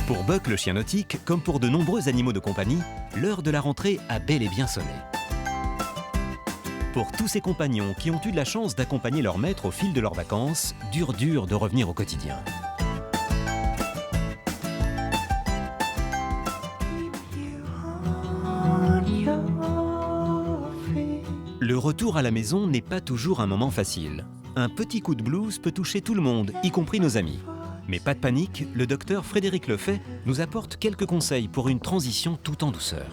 Pour Buck, le chien nautique, comme pour de nombreux animaux de compagnie, l'heure de la rentrée a bel et bien sonné. Pour tous ses compagnons qui ont eu de la chance d'accompagner leur maître au fil de leurs vacances, dur de revenir au quotidien. Le retour à la maison n'est pas toujours un moment facile. Un petit coup de blues peut toucher tout le monde, y compris nos amis. Mais pas de panique, le docteur Frédéric Lefay nous apporte quelques conseils pour une transition tout en douceur.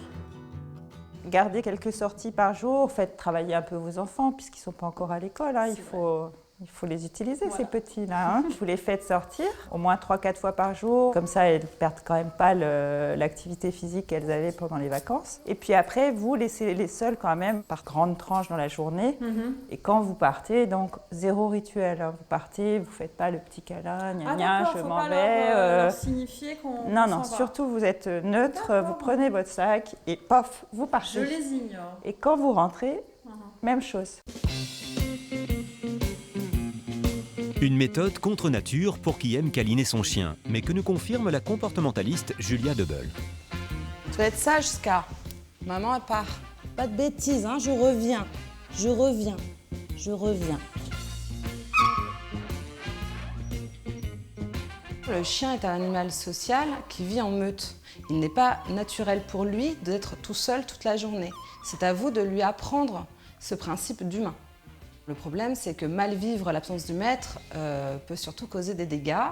Gardez quelques sorties par jour, faites travailler un peu vos enfants puisqu'ils ne sont pas encore à l'école. Hein. Il faut les utiliser, ces petits-là. Hein. Vous les faites sortir au moins 3-4 fois par jour. Comme ça, elles ne perdent quand même pas l'activité physique qu'elles avaient pendant les vacances. Et puis après, vous laissez-les seuls quand même par grandes tranches dans la journée. Et quand vous partez, donc zéro rituel. Hein. Vous partez, vous ne faites pas le petit câlin, gna je m'en vais. Leur signifier qu'on Non, surtout vous êtes neutre, vous prenez votre sac et pof, vous partez. Je les ignore. Et quand vous rentrez, même chose. Une méthode contre nature pour qui aime câliner son chien, mais que nous confirme la comportementaliste Julia Debeul. Tu vas être sage, Scar. Maman, elle part. Pas de bêtises, hein, je reviens. Le chien est un animal social qui vit en meute. Il n'est pas naturel pour lui d'être tout seul toute la journée. C'est à vous de lui apprendre ce principe d'humain. Le problème, c'est que mal vivre l'absence du maître peut surtout causer des dégâts,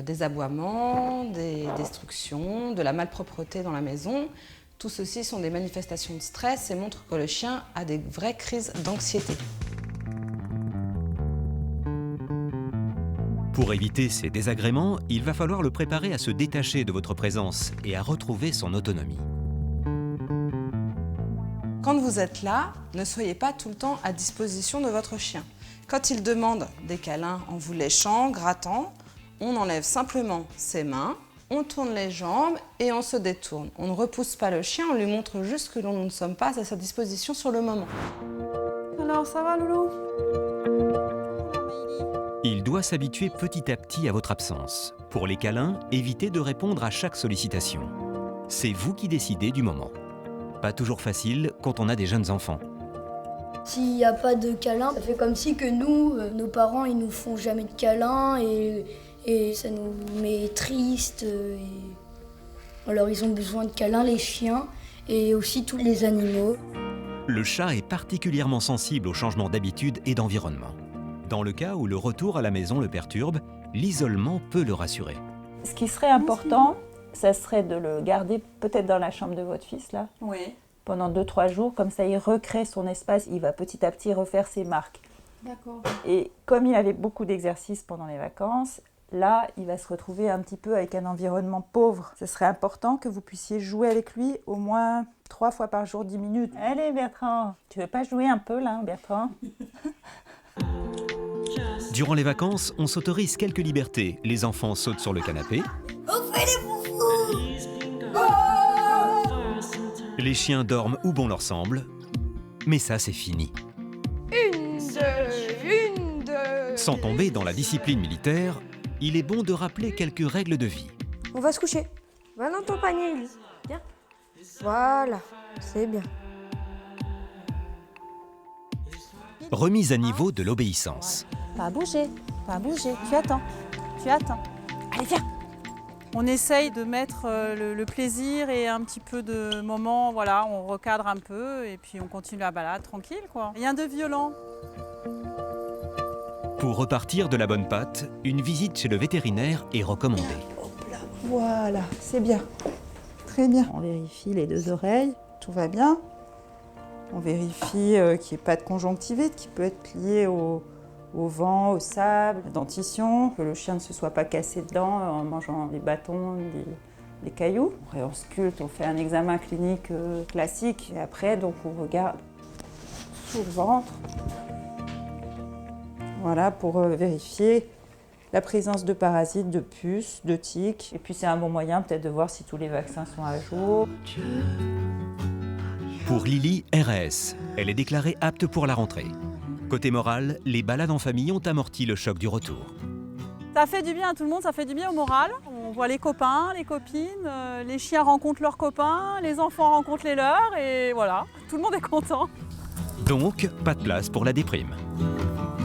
des aboiements, des destructions, de la malpropreté dans la maison. Tout ceci sont des manifestations de stress et montrent que le chien a des vraies crises d'anxiété. Pour éviter ces désagréments, il va falloir le préparer à se détacher de votre présence et à retrouver son autonomie. Quand vous êtes là, ne soyez pas tout le temps à disposition de votre chien. Quand il demande des câlins en vous léchant, grattant, on enlève simplement ses mains, on tourne les jambes et on se détourne. On ne repousse pas le chien, on lui montre juste que nous ne sommes pas à sa disposition sur le moment. Alors, ça va, Loulou? Il doit s'habituer petit à petit à votre absence. Pour les câlins, évitez de répondre à chaque sollicitation. C'est vous qui décidez du moment. Pas toujours facile quand on a des jeunes enfants. S'il n'y a pas de câlin, ça fait comme si que nous, nos parents, ils nous font jamais de câlin et ça nous met triste. Alors ils ont besoin de câlins, les chiens, et aussi tous les animaux. Le chat est particulièrement sensible aux changements d'habitude et d'environnement. Dans le cas où le retour à la maison le perturbe, l'isolement peut le rassurer. Ce qui serait important, ça serait de le garder peut-être dans la chambre de votre fils, là, pendant 2-3 jours. Comme ça, il recrée son espace, il va petit à petit refaire ses marques. D'accord. Et comme il avait beaucoup d'exercices pendant les vacances, là, il va se retrouver un petit peu avec un environnement pauvre. Ce serait important que vous puissiez jouer avec lui au moins 3 fois par jour, 10 minutes. Allez, Bertrand, tu veux pas jouer un peu, là, Bertrand? Durant les vacances, on s'autorise quelques libertés. Les enfants sautent sur le canapé. Les chiens dorment où bon leur semble. Mais ça, c'est fini. Une, deux. Sans tomber dans la discipline militaire, il est bon de rappeler quelques règles de vie. On va se coucher. Va dans ton panier, Ellie. Viens. Voilà, c'est bien. Remise à niveau de l'obéissance. Pas bouger, tu attends. Allez, viens. On essaye de mettre le plaisir et un petit peu de moments, voilà, on recadre un peu et puis on continue la balade tranquille, quoi. Rien de violent. Pour repartir de la bonne patte, une visite chez le vétérinaire est recommandée. Voilà, c'est bien. Très bien. On vérifie les 2 oreilles, tout va bien. On vérifie qu'il n'y ait pas de conjonctivite qui peut être liée au vent, au sable, la dentition, que le chien ne se soit pas cassé dedans en mangeant des bâtons, des cailloux. Après, on sculpte, on fait un examen clinique classique et après, donc, on regarde sous le ventre. Voilà, pour vérifier la présence de parasites, de puces, de tiques. Et puis, c'est un bon moyen peut-être de voir si tous les vaccins sont à jour. Pour Lily, RS, elle est déclarée apte pour la rentrée. Côté moral, les balades en famille ont amorti le choc du retour. Ça fait du bien à tout le monde, ça fait du bien au moral. On voit les copains, les copines, les chiens rencontrent leurs copains, les enfants rencontrent les leurs et voilà, tout le monde est content. Donc, pas de place pour la déprime.